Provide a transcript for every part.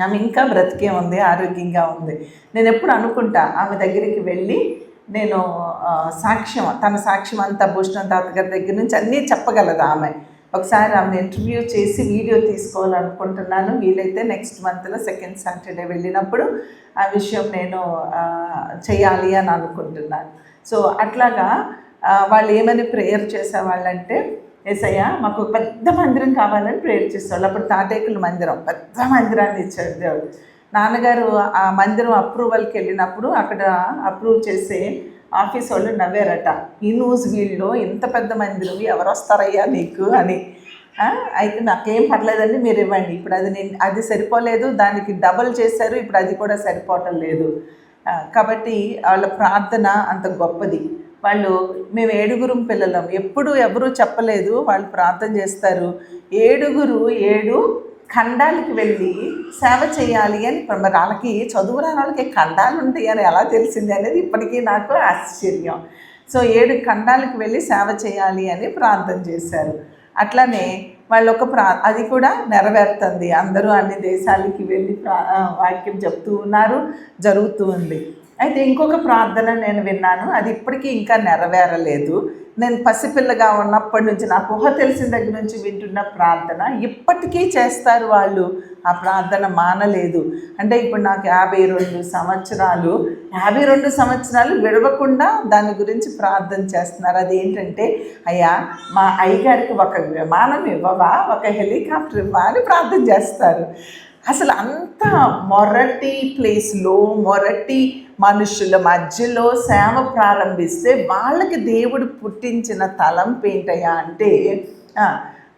ఆమె ఇంకా బ్రతికే ఉంది, ఆరోగ్యంగా ఉంది. నేను ఎప్పుడు అనుకుంటా ఆమె దగ్గరికి వెళ్ళి నేను సాక్ష్యం, తన సాక్ష్యం అంతా భూషణం తాతగారి దగ్గర నుంచి అన్నీ చెప్పగలదు ఆమె. ఒకసారి ఆమెను ఇంటర్వ్యూ చేసి వీడియో తీసుకోవాలనుకుంటున్నాను. వీలైతే నెక్స్ట్ మంత్లో సెకండ్ సాటర్డే వెళ్ళినప్పుడు ఆ విషయం నేను చేయాలి అని అనుకుంటున్నాను. సో అట్లాగా వాళ్ళు ఏమని ప్రేయర్ చేసేవాళ్ళంటే, యేసయ్య మాకు పెద్ద మందిరం కావాలని ప్రేయర్ చేసేవాళ్ళు. అప్పుడు తాటేకుల మందిరం, పెద్ద మందిరాన్ని ఇచ్చాడు దేవుడు. నాన్నగారు ఆ మందిరం అప్రూవల్కి వెళ్ళినప్పుడు అక్కడ అప్రూవ్ చేసే ఆఫీస్ వాళ్ళు నవ్వారట, ఈ న్యూస్ వీళ్ళు ఇంత పెద్ద మందిరం ఎవరు వస్తారయ్యా నీకు అని. అయితే నాకేం పర్లేదండి, మీరు ఇవ్వండి. ఇప్పుడు అది సరిపోలేదు, దానికి డబల్ చేశారు, ఇప్పుడు అది కూడా సరిపోవటం లేదు. కాబట్టి వాళ్ళ ప్రార్థన అంత గొప్పది. వాళ్ళు మేము 7 పిల్లలం, ఎప్పుడు ఎవరూ చెప్పలేదు, వాళ్ళు ప్రార్థన చేస్తారు. 7 ఖండాలకు వెళ్ళి సేవ చేయాలి అని. మరి వాళ్ళకి చదువు రాని వాళ్ళకి ఖండాలు ఉంటాయి అని ఎలా తెలిసింది అనేది ఇప్పటికీ నాకు ఆశ్చర్యం. సో 7 ఖండాలకు వెళ్ళి సేవ చేయాలి అని ప్రార్థన చేశారు. అట్లనే వాళ్ళు అది కూడా నెరవేరుతుంది. అందరూ అన్ని దేశాలకి వెళ్ళి వాక్యం చెప్తూ ఉన్నారు, జరుగుతూ ఉంది. అయితే ఇంకొక ప్రార్థన నేను విన్నాను, అది ఇప్పటికీ ఇంకా నెరవేరలేదు. నేను పసిపిల్లగా ఉన్నప్పటి నుంచి, నాకు ఊహ తెలిసిన దగ్గర నుంచి వింటున్న ప్రార్థన ఇప్పటికీ చేస్తారు వాళ్ళు. ఆ ప్రార్థన మానలేదు. అంటే ఇప్పుడు నాకు 52 సంవత్సరాలు, 52 సంవత్సరాలు విడవకుండా దాని గురించి ప్రార్థన చేస్తున్నారు. అదేంటంటే, అయ్యా మా అయ్యగారికి ఒక విమానం ఇవ్వవా, ఒక హెలికాప్టర్ ఇవ్వా అని ప్రార్థన చేస్తారు. అసలు అంత మొరటి ప్లేస్లో, మొరటి మనుషుల మధ్యలో సేవ ప్రారంభిస్తే వాళ్ళకి దేవుడు పుట్టించిన తలంపు ఏంటయ్యా అంటే,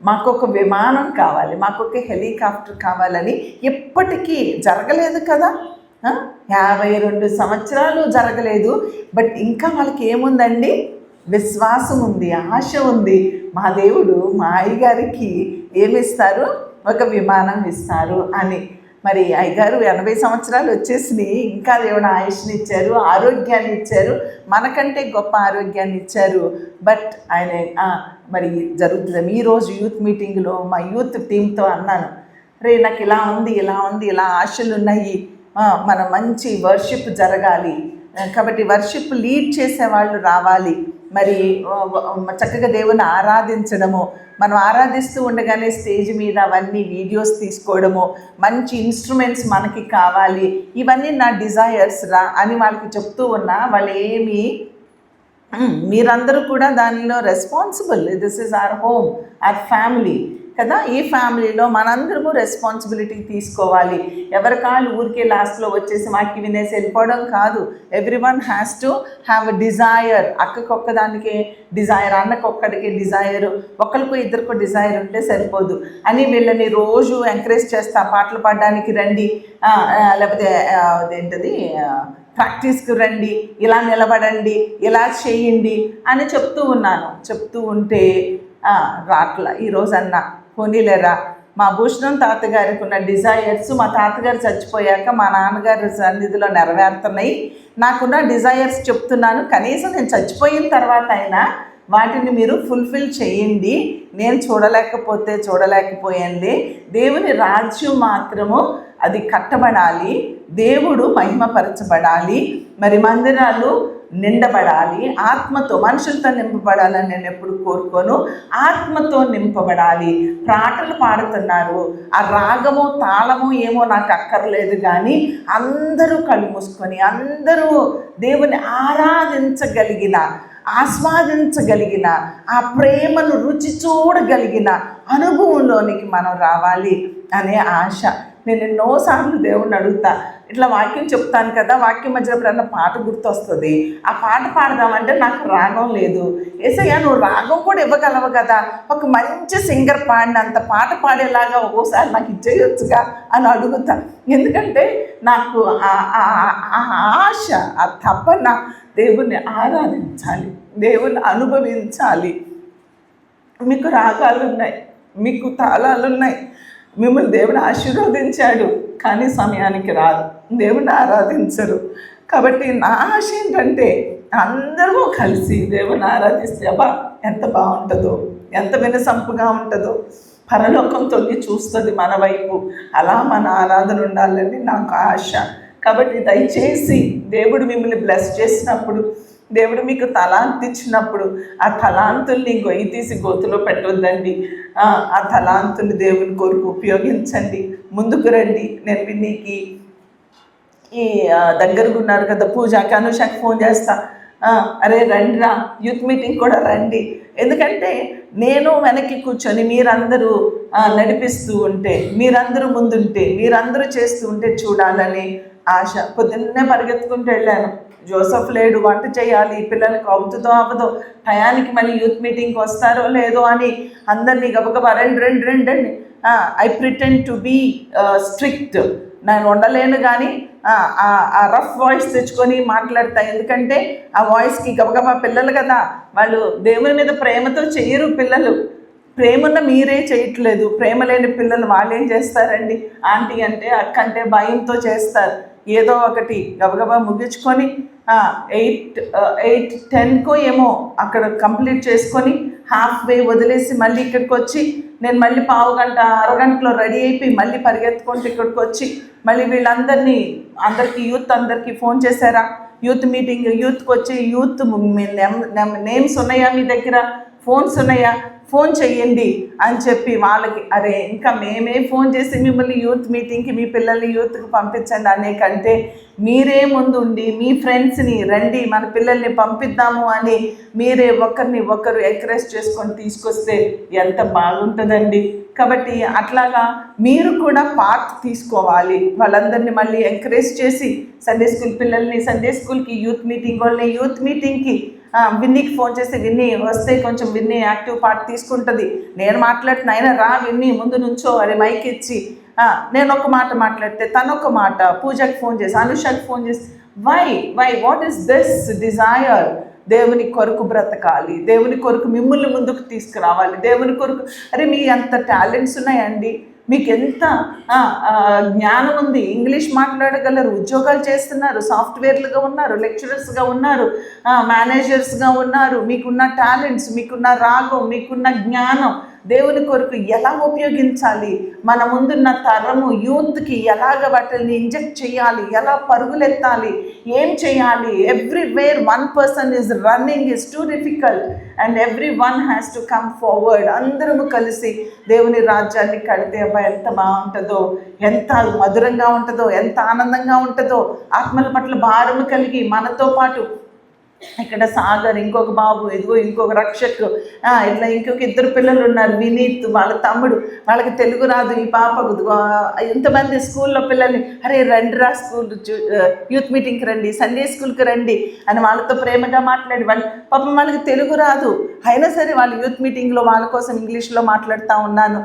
మాకొక విమానం కావాలి, మాకొక హెలికాప్టర్ కావాలని. ఎప్పటికీ జరగలేదు కదా, 52 సంవత్సరాలు జరగలేదు. బట్ ఇంకా వాళ్ళకి ఏముందండి, విశ్వాసం ఉంది, ఆశ ఉంది. మా దేవుడు మా అయ్యగారికి ఏమిస్తారు, ఒక విమానం ఇస్తారు అని. మరి అయ్యగారు 80 సంవత్సరాలు వచ్చేసినాయి, ఇంకా దేవుడు ఆయుష్ని ఇచ్చారు, ఆరోగ్యాన్ని ఇచ్చారు, మనకంటే గొప్ప ఆరోగ్యాన్ని ఇచ్చారు. బట్ ఆయన మరి జరుగుతుంది. ఈరోజు యూత్ మీటింగ్లో మా యూత్ టీంతో అన్నాను, రే నాకు ఇలా ఉంది, ఇలా ఉంది, ఇలా ఆశలు ఉన్నాయి, మన మంచి వర్షిప్ జరగాలి, కాబట్టి వర్షిప్ లీడ్ చేసే వాళ్ళు రావాలి, మరి చక్కగా దేవుని ఆరాధించడము, మనం ఆరాధిస్తూ ఉండగానే స్టేజ్ మీద అవన్నీ వీడియోస్ తీసుకోవడము, మంచి ఇన్స్ట్రుమెంట్స్ మనకి కావాలి, ఇవన్నీ నా డిజైర్స్ రా అని వాళ్ళకి చెప్తూ ఉన్నా. వాళ్ళు మీరందరూ కూడా దానిలో responsible, this is our home, our family కదా. ఈ ఫ్యామిలీలో మనందరము రెస్పాన్సిబిలిటీ తీసుకోవాలి. ఎవరి కాళ్ళు ఊరికే లాస్ట్లో వచ్చేసి వాక్యం వినేసి వెళ్ళిపోవడం కాదు. Everyone has to have a desire. అక్కకొక్కదానికి డిజైర్, అన్నకొక్కడికి డిజైర్, ఒకరికో ఇద్దరికో డిజైర్ ఉంటే సరిపోదు అని వీళ్ళని రోజు ఎంకరేజ్ చేస్తా. పాటలు పాడడానికి రండి, లేకపోతే అదేంటది ప్రాక్టీస్కి రండి, ఇలా నిలబడండి, ఇలా చేయండి అని చెప్తూ ఉన్నాను. చెప్తూ ఉంటే రాట్లా. ఈరోజు అన్న పోనీలేరా, మా భూషణం తాతగారికి ఉన్న డిజైర్స్ మా తాతగారు చచ్చిపోయాక మా నాన్నగారి సన్నిధిలో నెరవేరుతున్నాయి. నాకున్న డిజైర్స్ చెప్తున్నాను, కనీసం నేను చచ్చిపోయిన తర్వాత అయినా వాటిని మీరు ఫుల్ఫిల్ చేయండి. నేను చూడలేకపోయింది. దేవుని రాజ్యం మాత్రము అది కట్టబడాలి, దేవుడు మహిమపరచబడాలి, మరి మందిరాలు నిండబడాలి, ఆత్మతో మనుషులతో నింపబడాలని నేను ఎప్పుడు కోరుకోను. ఆత్మతో నింపబడాలి. పాటలు పాడుతున్నారు, ఆ రాగము తాళము ఏమో నాకు అక్కర్లేదు, కానీ అందరూ కళ్ళు మూసుకొని అందరూ దేవుని ఆరాధించగలిగిన, ఆస్వాదించగలిగిన, ఆ ప్రేమను రుచి చూడగలిగిన అనుభవంలోనికి మనం రావాలి అనే ఆశ. నేను ఎన్నోసార్లు దేవుణ్ణి అడుగుతా, ఇట్లా వాక్యం చెప్తాను కదా, వాక్యం మధ్యలో ఎప్పుడన్నా పాట గుర్తొస్తుంది, ఆ పాట పాడదామంటే నాకు రాగం లేదు. యేసయ్య నువ్వు రాగం కూడా ఇవ్వగలవు కదా, ఒక మంచి సింగర్ పాడినంత పాట పాడేలాగా ఒక్కోసారి నాకు ఇచ్చేయొచ్చుగా అని అడుగుతా. ఎందుకంటే నాకు ఆశ, ఆ తపన దేవుణ్ణి ఆరాధించాలి, దేవుణ్ణి అనుభవించాలి. మీకు రాగాలు ఉన్నాయి, మీకు తాళాలు ఉన్నాయి, మిమ్మల్ని దేవుడు ఆశీర్వదించాడు, కానీ సమయానికి రాదు, దేవుని ఆరాధించరు. కాబట్టి నా ఆశ ఏంటంటే అందరూ కలిసి దేవుని ఆరాధిస్తే అబ్బా ఎంత బాగుంటుందో, ఎంత వినసంపుగా ఉంటుందో. పరలోకం తొంగి చూస్తుంది మన వైపు. అలా మన ఆరాధన ఉండాలని నాకు ఆశ. కాబట్టి దయచేసి దేవుడు మిమ్మల్ని బ్లెస్ చేసినప్పుడు, దేవుడు మీకు తలాంత్ ఇచ్చినప్పుడు ఆ తలాంతుల్ని గొయ్యి తీసి గోతులో పెట్టొద్దండి. ఆ తలాంతులు దేవుని కొరకు ఉపయోగించండి. ముందుకు రండి. నేను విన్నీకి ఈ దగ్గరకు ఉన్నారు కదా పూజకి, అనుషకి ఫోన్ చేస్తా, అరే రండిరా యూత్ మీటింగ్ కూడా రండి. ఎందుకంటే నేను వెనక్కి కూర్చొని మీరందరూ నడిపిస్తూ ఉంటే, మీరందరూ ముందుంటే, మీరందరూ చేస్తూ ఉంటే చూడాలని ఆశ. పొద్దున్నే పరిగెత్తుకుంటూ వెళ్ళాను. జోసఫ్ లేడు, వంట చేయాలి, పిల్లలకి అవుతుందో అవ్వదో, టయానికి మళ్ళీ యూత్ మీటింగ్కి వస్తారో లేదో అని అందరినీ గబగబా రండి. I pretend to be strict. నేను ఉండలేను కానీ ఆ రఫ్ వాయిస్ తెచ్చుకొని మాట్లాడతా. ఎందుకంటే ఆ వాయిస్కి గబగబా పిల్లలు కదా, వాళ్ళు దేవుని మీద ప్రేమతో చెయ్యరు. పిల్లలు ప్రేమన్న మీరే చేయట్లేదు. ప్రేమ లేని పిల్లలు వాళ్ళు ఏం చేస్తారండి? ఆంటీ అంటే అక్క అంటే భయంతో చేస్తారు. ఏదో ఒకటి గబగబా ముగించుకొని 8-10 ఏమో అక్కడ కంప్లీట్ చేసుకొని హాఫ్ వే వదిలేసి మళ్ళీ ఇక్కడికి వచ్చి నేను మళ్ళీ పావు గంట అరగంటలో రెడీ అయిపోయి మళ్ళీ పరిగెత్తుకుంటూ ఇక్కడికి వచ్చి మళ్ళీ అందరికీ యూత్ అందరికీ ఫోన్ చేశారా, యూత్ మీటింగ్, యూత్కి వచ్చి యూత్ నేమ్స్ ఉన్నాయా, మీ దగ్గర ఫోన్స్ ఉన్నాయా, ఫోన్ చెయ్యండి అని చెప్పి వాళ్ళకి, అరే ఇంకా మేమే ఫోన్ చేసి మిమ్మల్ని యూత్ మీటింగ్కి మీ పిల్లల్ని యూత్కి పంపించండి అనే కంటే మీరే ముందుండి మీ ఫ్రెండ్స్ని రండి మన పిల్లల్ని పంపిద్దాము అని మీరే ఒకరిని ఒకరు ఎంకరేజ్ చేసుకొని తీసుకొస్తే ఎంత బాగుంటుందండి. కాబట్టి అట్లాగా మీరు కూడా పార్ట్ తీసుకోవాలి. వాళ్ళందరినీ మళ్ళీ ఎంకరేజ్ చేసి సండే స్కూల్ పిల్లల్ని సండే స్కూల్కి, యూత్ మీటింగ్ వాళ్ళని యూత్ మీటింగ్కి, విన్నీకి ఫోన్ చేసి విన్నీ వస్తే కొంచెం విన్నీ యాక్టివ్ పార్ట్ తీసుకుంటుంది. నేను మాట్లాడుతున్నా, అయినా రా విన్నీ ముందు నుంచో అని మైక్ ఇచ్చి నేను ఒక మాట మాట్లాడితే తనొక మాట, పూజకి ఫోన్ చేసి, అనుషకి ఫోన్ చేసి, why what is this desire? దేవుని కొరకు బ్రతకాలి, దేవుని కొరకు మిమ్మల్ని ముందుకు తీసుకురావాలి, దేవుని కొరకు. అరే మీ అంత టాలెంట్స్ ఉన్నాయండి, మీకు ఎంత జ్ఞానం ఉంది, ఇంగ్లీష్ మాట్లాడగలరు, ఉద్యోగాలు చేస్తున్నారు, సాఫ్ట్వేర్లుగా ఉన్నారు, లెక్చరర్స్గా ఉన్నారు, మేనేజర్స్గా ఉన్నారు. మీకున్న టాలెంట్స్, మీకున్న రాగం, మీకున్న జ్ఞానం దేవుని కొరకు ఎలా ఉపయోగించాలి, మన ముందున్న తరము యూత్కి ఎలాగ వాటిని ఇంజెక్ట్ చేయాలి, ఎలా పరుగులెత్తాలి, ఏం చేయాలి. Everywhere one person is running is too difficult and every one has to come forward. అందరము కలిసి దేవుని రాజ్యాన్ని కడితే అబ్బా ఎంత బాగుంటుందో, ఎంత మధురంగా ఉంటుందో, ఎంత ఆనందంగా ఉంటుందో. ఆత్మల పట్ల భారము కలిగి మనతో పాటు ఇక్కడ సాగర్, ఇంకొక బాబు, ఇదిగో ఇంకొక రక్షక్, ఇట్లా ఇంకొక 2 పిల్లలు ఉన్నారు, వినీత్ వాళ్ళ తమ్ముడు, వాళ్ళకి తెలుగు రాదు. ఈ పాపకు ఎంతమంది స్కూల్లో పిల్లల్ని, అరే రండిరా స్కూల్ యూత్ మీటింగ్కి రండి, సండే స్కూల్కి రండి అని వాళ్ళతో ప్రేమగా మాట్లాడి, వాళ్ళు పాపం వాళ్ళకి తెలుగు రాదు, అయినా సరే వాళ్ళు యూత్ మీటింగ్లో వాళ్ళ కోసం ఇంగ్లీష్లో మాట్లాడుతూ ఉన్నాను,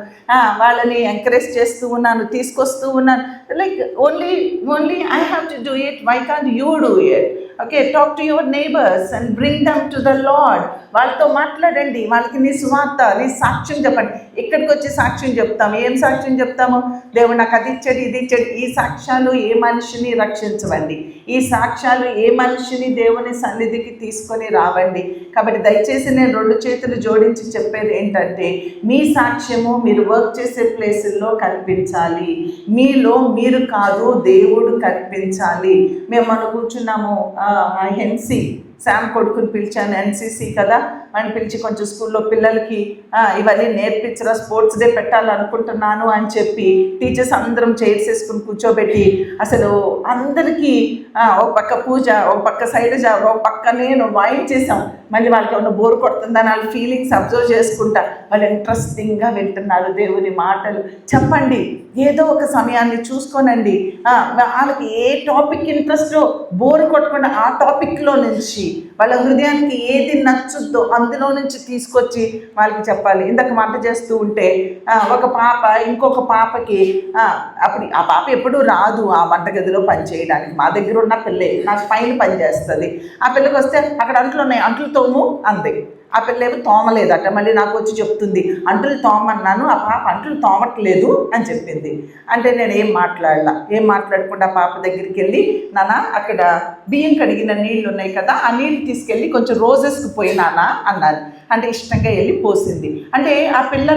వాళ్ళని ఎంకరేజ్ చేస్తూ ఉన్నాను, తీసుకొస్తూ ఉన్నాను. Like only I have to do it, why can't you do it? Okay, talk to your neighbours and bring them to the lord. వాళ్ళతో మాట్లాడండి, వాళ్ళకి నీ సువార్త, నీ సాక్ష్యం చెప్పండి. ఇక్కడికి వచ్చి సాక్ష్యం చెప్తాము. ఏం సాక్ష్యం చెప్తాము? దేవుడు నాకు అది ఇచ్చాడు, ఇది ఇచ్చాడు. ఈ సాక్ష్యాలు ఏ మనిషిని రక్షించవండి. ఈ సాక్ష్యాలు ఏ మనిషిని దేవుని సన్నిధికి తీసుకొని రావండి. కాబట్టి దయచేసి నేను 2 చేతులు జోడించి చెప్పేది ఏంటంటే, మీ సాక్ష్యము మీరు వర్క్ చేసే ప్లేసుల్లో కనిపించాలి. మీలో మీరు కాదు, దేవుడు కనిపించాలి. మేము మనం కూర్చున్నాము, ఎన్సీ శామ్ కొడుకుని పిలిచాను, ఎన్సీసీ కదా అని పిలిచి కొంచెం స్కూల్లో పిల్లలకి ఇవన్నీ నేర్పించరా, స్పోర్ట్స్ డే పెట్టాలనుకుంటున్నాను అని చెప్పి టీచర్స్ అందరం చైర్స్ వేసుకుని కూర్చోబెట్టి అసలు అందరికీ ఒక పక్క పూజ, ఒక పక్క శైలజ, ఒక పక్క నేను వాయించేసాం. మళ్ళీ వాళ్ళకి ఏమన్నా బోర్ కొడుతుందని వాళ్ళ ఫీలింగ్స్ అబ్జర్వ్ చేసుకుంటా వాళ్ళు ఇంట్రెస్టింగ్గా వింటున్నారు దేవుని మాటలు. చెప్పండి, ఏదో ఒక సమయాన్ని చూసుకోనండి. వాళ్ళకి ఏ టాపిక్ ఇంట్రెస్టో బోర్ కొట్టకుండా ఆ టాపిక్లో నుంచి వాళ్ళ హృదయానికి ఏది నచ్చుద్దో అందులో నుంచి తీసుకొచ్చి వాళ్ళకి చెప్పాలి. ఇందాక వంట చేస్తూ ఉంటే ఒక పాప ఇంకొక పాపకి, అప్పుడు ఆ పాప ఎప్పుడూ రాదు ఆ వంటగదిలో పని చేయడానికి, మా దగ్గర ఉన్న పిల్లే నాకు పైన పని చేస్తుంది. ఆ పిల్లకి వస్తే అక్కడ అంట్లు ఉన్నాయి, అంట్లు తోము అంతే. ఆ పిల్ల ఏమో తోమలేదట. మళ్ళీ నాకు వచ్చి చెప్తుంది, అంటులు తోమన్నాను, ఆ పాప అంటులు తోమట్లేదు అని చెప్పింది. అంటే నేను ఏం మాట్లాడకుండా పాప దగ్గరికి వెళ్ళి, నాన్న అక్కడ బియ్యం కడిగిన నీళ్ళు ఉన్నాయి కదా, ఆ నీళ్ళు తీసుకెళ్ళి కొంచెం రోజెస్కి పోయినానా అన్నాను. అంటే ఇష్టంగా వెళ్ళి పోసింది. అంటే ఆ పిల్ల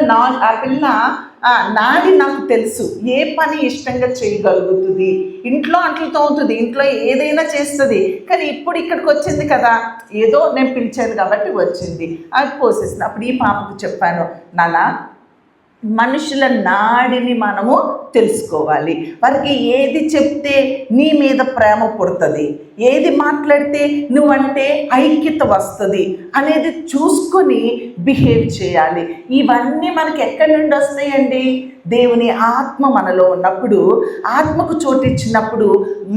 నాడి నాకు తెలుసు, ఏ పని ఇష్టంగా చేయగలుగుతుంది, ఇంట్లో అంట్లు తోముతుంది, ఇంట్లో ఏదైనా చేస్తుంది. కానీ ఇప్పుడు ఇక్కడికి వచ్చింది కదా, ఏదో నేను పిలిచాను కాబట్టి వచ్చింది, అది పోసేసింది. అప్పుడు ఈ పాపకు చెప్పాను, నాన్న మనుషుల నాడిని మనము తెలుసుకోవాలి. వారికి ఏది చెప్తే నీ మీద ప్రేమ పుడుతుంది, ఏది మాట్లాడితే నువ్వంటే ఐక్యత వస్తుంది అనేది చూసుకొని బిహేవ్ చేయాలి. ఇవన్నీ మనకి ఎక్కడి నుండి వస్తాయండి? దేవుని ఆత్మ మనలో ఉన్నప్పుడు, ఆత్మకు చోటిచ్చినప్పుడు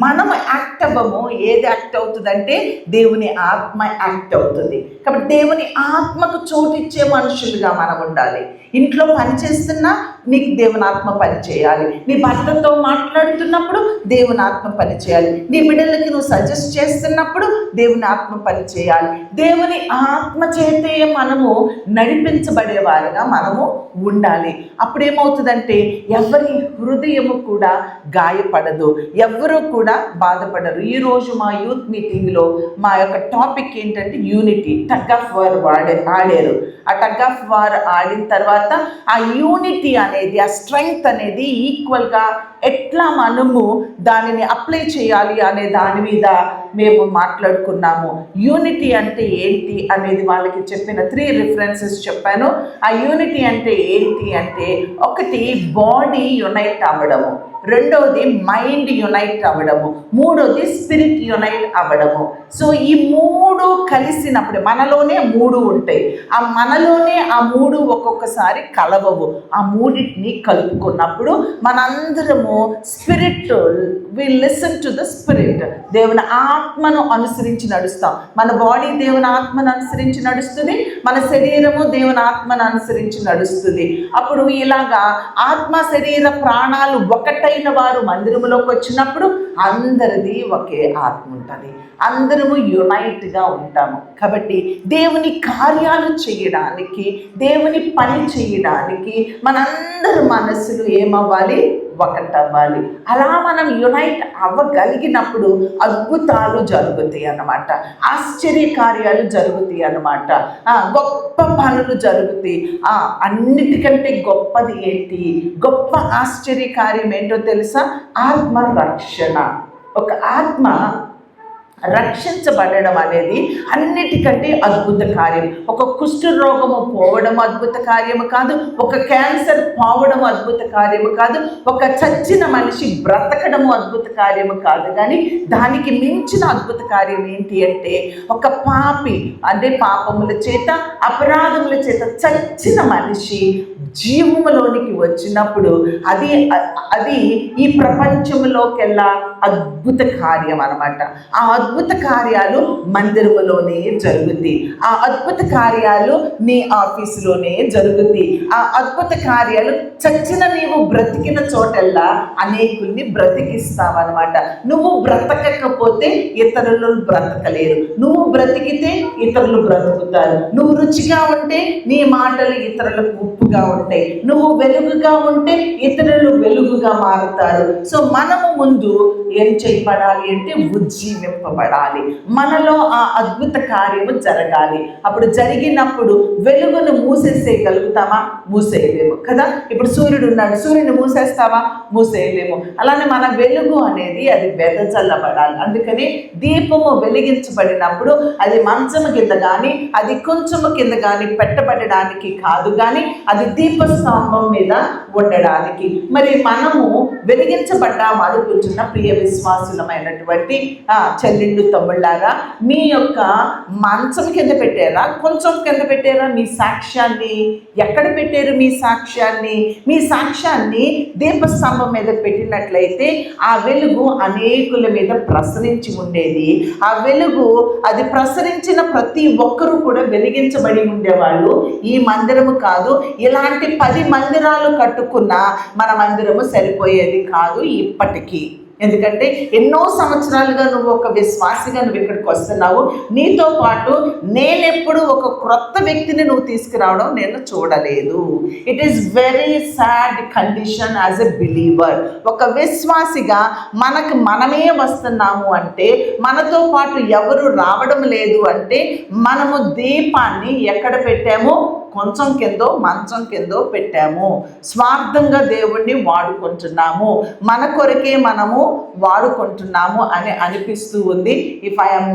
మనం యాక్ట్ అవ్వము. ఏది యాక్ట్ అవుతుందంటే దేవుని ఆత్మ యాక్ట్ అవుతుంది. కాబట్టి దేవుని ఆత్మకు చోటిచ్చే మనుషులుగా మనం ఉండాలి. ఇంట్లో పని చేస్తున్నా నీకు దేవుని ఆత్మ పని చేయాలి. నీ భర్తతో మాట్లాడుతున్నప్పుడు దేవుని ఆత్మ పని చేయాలి. నీ బిడ్డలకి నువ్వు సజెస్ట్ చేస్తున్నప్పుడు దేవుని ఆత్మ పని చేయాలి. దేవుని ఆత్మ చేతే మనము నడిపించబడేవారుగా మనము ఉండాలి. అప్పుడేమవుతుందంటే ఎవరి హృదయము కూడా గాయపడదు, ఎవ్వరూ కూడా బాధపడరు. ఈరోజు మా యూత్ మీటింగ్లో మా యొక్క టాపిక్ ఏంటంటే యూనిటీ. టగ్ ఆఫ్ వార్ ఆడారు. ఆ టగ్ ఆఫ్ వార్ ఆడిన తర్వాత ఆ యూనిటీ అనేది, ఆ స్ట్రెంగ్త్ అనేది ఈక్వల్గా ఎట్లా మనము దానిని అప్లై చేయాలి అనే దాని మీద మేము మాట్లాడుకున్నాము. యూనిటీ అంటే ఏంటి అనేది వాళ్ళకి చెప్పిన 3 రిఫరెన్సెస్ చెప్పాను. ఆ యూనిటీ అంటే ఏంటి అంటే, ఒకటి బాడీ యునైట్ అవ్వడము, రెండవది మైండ్ యునైట్ అవ్వడము, మూడోది స్పిరిట్ యునైట్ అవ్వడము. సో ఈ 3 కలిసినప్పుడు మనలోనే 3 ఉంటాయి. ఆ మనలోనే ఆ 3 ఒక్కొక్కసారి కలవవు. ఆ మూడింటిని కలుపుకున్నప్పుడు మనందరము spirit, we listen to the spirit, దేవుని ఆత్మను అనుసరించి నడుస్తాం. మన బాడీ దేవుని ఆత్మను అనుసరించి నడుస్తుంది, మన శరీరము దేవుని ఆత్మను అనుసరించి నడుస్తుంది. అప్పుడు ఇలాగా ఆత్మ శరీర ప్రాణాలు ఒకటైన వారు మందిరములోకి వచ్చినప్పుడు అందరిది ఒకే ఆత్మ ఉంటుంది, అందరము యునైట్గా ఉంటాము. కాబట్టి దేవుని కార్యాలు చేయడానికి, దేవుని పని చేయడానికి మనందరి మనసులు ఏమవ్వాలి? ఒకటవ్వాలి. అలా మనం యునైట్ అవ్వగలిగినప్పుడు అద్భుతాలు జరుగుతాయి అన్నమాట, ఆశ్చర్య కార్యాలు జరుగుతాయి అన్నమాట, గొప్ప పనులు జరుగుతాయి. అన్నిటికంటే గొప్పది ఏంటి? గొప్ప ఆశ్చర్య కార్యం ఏంటో తెలుసా? ఆత్మ రక్షణ. ఒక ఆత్మ రక్షించబడడం అనేది అన్నిటికంటే అద్భుత కార్యం. ఒక కుష్ఠ రోగము పోవడం అద్భుత కార్యము కాదు, ఒక క్యాన్సర్ పోవడం అద్భుత కార్యము కాదు, ఒక చచ్చిన మనిషి బ్రతకడము అద్భుత కార్యము కాదు. కానీ దానికి మించిన అద్భుత కార్యం ఏంటి అంటే, ఒక పాపి అంటే పాపముల చేత అపరాధముల చేత చచ్చిన మనిషి జీవములోనికి వచ్చినప్పుడు అది ఈ ప్రపంచంలోకెల్లా అద్భుత కార్యం అన్నమాట. ఆ అద్భుత కార్యాలు మందిరములోనే జరుగుతాయి. ఆ అద్భుత కార్యాలు నీ ఆఫీసులోనే జరుగుతాయి. ఆ అద్భుత కార్యాలు చచ్చిన నీవు బ్రతికిన చోటల్లా అనేకుల్ని బ్రతికిస్తావన్నమాట. నువ్వు బ్రతకకపోతే ఇతరులు బ్రతకలేరు, నువ్వు బ్రతికితే ఇతరులు బ్రతుకుతారు. నువ్వు రుచిగా ఉంటే నీ మాటలు ఇతరులకు ఉప్పుగా ఉంటాయి, నువ్వు వెలుగుగా ఉంటే ఇతరులు వెలుగుగా మారుతారు. సో మనము ముందు ఏం చేయబడాలి అంటే ఉజ్జీవింపబడాలి. మనలో ఆ అద్భుత కార్యము జరగాలి. అప్పుడు జరిగినప్పుడు వెలుగును మూసేసేయగలుగుతామా? మూసేయలేము కదా. ఇప్పుడు సూర్యుడు ఉన్నాడు, సూర్యుని మూసేస్తావా? మూసేయలేము. అలానే మన వెలుగు అనేది అది వెదజల్లబడాలి. అందుకని దీపము వెలిగించబడినప్పుడు అది మంచము కింద కానీ, అది కొంచెము కింద కానీ పెట్టబడడానికి కాదు, కానీ అది దీపస్తంభం మీద ఉండడానికి. మరి మనము వెలిగించబడ్డాము అనుకుంటున్న ప్రియ విశ్వాసులమైనటువంటి చెల్లిళ్ళు తమ్ముళ్ళారా, మీ యొక్క మంచం కింద పెట్టారా, కొంచెం కింద పెట్టారా? మీ సాక్ష్యాన్ని ఎక్కడ పెట్టారు? మీ సాక్ష్యాన్ని దీపస్తంభం మీద పెట్టినట్లయితే ఆ వెలుగు అనేకుల మీద ప్రసరించి ఉండేది. ఆ వెలుగు అది ప్రసరించిన ప్రతి ఒక్కరూ కూడా వెలిగించబడి ఉండేవాళ్ళు. ఈ మందిరము కాదు, ఇలాంటి 10 మందిరాలు కట్టుకున్నా మనమందరము సరిపోయేది కాదు ఇప్పటికీ. ఎందుకంటే ఎన్నో సంవత్సరాలుగా నువ్వు ఒక విశ్వాసిగా నువ్వు ఇక్కడికి వస్తున్నావు. నీతో పాటు నేనెప్పుడు ఒక క్రొత్త వ్యక్తిని నువ్వు తీసుకురావడం నేను చూడలేదు. It is very sad condition as a believer. ఒక విశ్వాసిగా మనమే వస్తున్నాము అంటే, మనతో పాటు ఎవరు రావడం లేదు అంటే, మనము దీపాన్ని ఎక్కడ పెట్టాము? కొంచెం కిందో మంచం కిందో పెట్టాము. స్వార్థంగా దేవుణ్ణి వాడుకుంటున్నాము, మన కొరకే మనము వాడుకుంటున్నాము అని అనిపిస్తూ ఉంది. If I'm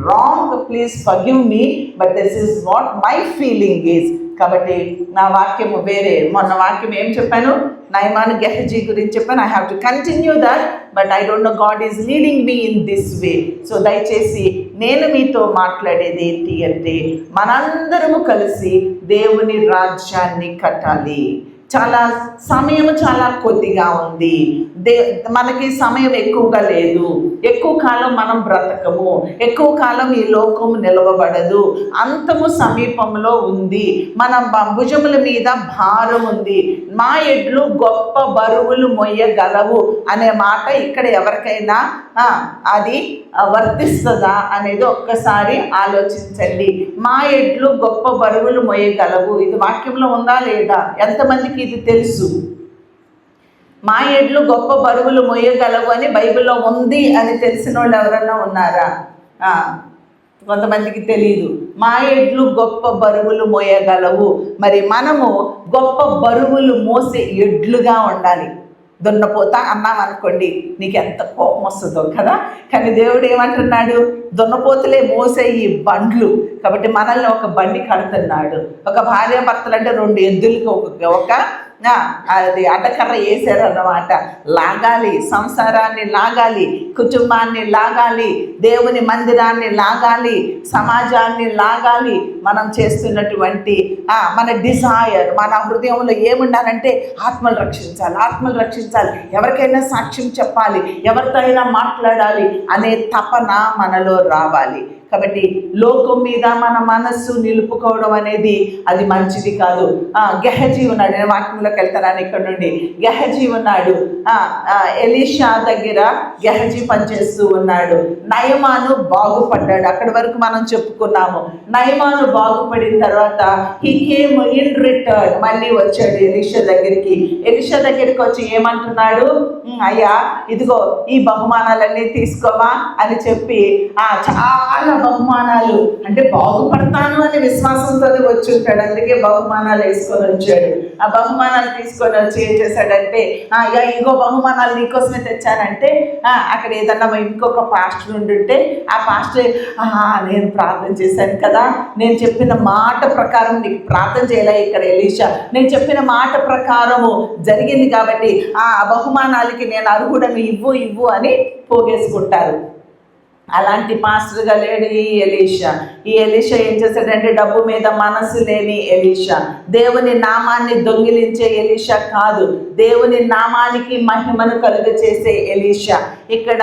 wrong please forgive me, but this is what my feeling is. కాబట్టి నా వాక్యము వేరే. మొన్న వాక్యం ఏం చెప్పాను? నయమాను గెహజీ గురించి చెప్పాను. I have to continue that, but I don't know God is leading me in this way. So దయచేసి నేను మీతో మాట్లాడేది ఏంటి అంటే, మనందరము కలిసి దేవుని రాజ్యాన్ని కట్టాలి. చాలా సమయం చాలా కొద్దిగా ఉంది. మనకి సమయం ఎక్కువగా లేదు. ఎక్కువ కాలం మనం బ్రతకము. ఎక్కువ కాలం ఈ లోకము నిలవబడదు. అంతము సమీపంలో ఉంది. మన భుజముల మీద భారం ఉంది. మా ఎడ్లు గొప్ప బరువులు మొయ్యగలవు అనే మాట ఇక్కడ ఎవరికైనా అది వర్తిస్తుందా అనేది ఒక్కసారి ఆలోచించండి. మా ఎడ్లు గొప్ప బరువులు మొయ్యగలవు, ఇది వాక్యంలో ఉందా లేదా? ఎంతమందికి ఇది తెలుసు? మా ఎడ్లు గొప్ప బరువులు మొయ్యగలవు అని బైబిల్లో ఉంది అని తెలిసిన వాళ్ళు ఎవరన్నా ఉన్నారా? కొంతమందికి తెలియదు. మా ఎడ్లు గొప్ప బరువులు మోయగలవు. మరి మనము గొప్ప బరువులు మోసే ఎడ్లుగా ఉండాలి. దున్నపోతా అన్నాం అనుకోండి, నీకు ఎంత కోపం వస్తుందో కదా. కానీ దేవుడు ఏమంటున్నాడు? దున్నపోతులే మోసే ఈ బండ్లు. కాబట్టి మనల్ని ఒక బండి కడుతున్నాడు. ఒక భార్యాభర్తలు అంటే 2 ఎద్దులకి ఒక అది అడ్డకర్ర వేసారన్నమాట. లాగాలి, సంసారాన్ని లాగాలి, కుటుంబాన్ని లాగాలి, దేవుని మందిరాన్ని లాగాలి, సమాజాన్ని లాగాలి. మనం చేస్తున్నటువంటి మన డిజైర్, మన హృదయంలో ఏముండాలంటే ఆత్మలు రక్షించాలి, ఆత్మలు రక్షించాలి, ఎవరికైనా సాక్ష్యం చెప్పాలి, ఎవరితో అయినా మాట్లాడాలి అనే తపన మనలో రావాలి. కాబట్టి లోకం మీద మన మనస్సు నిలుపుకోవడం అనేది అది మంచిది కాదు. గెహజీ ఉన్నాడు. నేను వాక్యంలోకి వెళ్తాను ఇక్కడ నుండి. గెహజీ ఉన్నాడు. ఎలీషా దగ్గర గెహజీ పనిచేస్తూ ఉన్నాడు. నయమాను బాగుపడ్డాడు. అక్కడి వరకు మనం చెప్పుకున్నాము. నయమాను బాగుపడిన తర్వాత హీ కేమ్ ఇన్ రిటర్న్, మళ్ళీ వచ్చాడు ఎలీషా దగ్గరికి. ఎలీషా దగ్గరికి వచ్చి ఏమంటున్నాడు? అయ్యా ఇదిగో ఈ బహుమానాలన్నీ తీసుకోవా అని చెప్పి చాలా బహుమానాలు, అంటే బాగుపడతాను అని విశ్వాసంతో వచ్చి ఉంటాడు. అందుకే బహుమానాలు వేసుకొని వచ్చాడు. ఆ బహుమానాలు తీసుకొని వచ్చి ఏం చేశాడంటే, ఇంకో బహుమానాలు నీకోసమే తెచ్చానంటే అక్కడ ఏదన్నా ఇంకొక పాస్టర్ ఉండుంటే ఆ పాస్టర్ నేను ప్రార్థన చేశాను కదా, నేను చెప్పిన మాట ప్రకారం నీకు ప్రార్థన చేయలే ఇక్కడ ఎలీషా, నేను చెప్పిన మాట ప్రకారము జరిగింది కాబట్టి ఆ బహుమానాలకి నేను అర్హుడను, ఇవ్వు అని పోగేసుకుంటారు. అలాంటి పాస్టర్గా లేడు ఈ ఎలీషా. ఈ ఎలీషా ఏం చేశాడంటే, డబ్బు మీద మనసు లేని ఎలీషా, దేవుని నామాన్ని దొంగిలించే ఎలీషా కాదు, దేవుని నామానికి మహిమను కలుగచేసే ఎలీషా. ఇక్కడ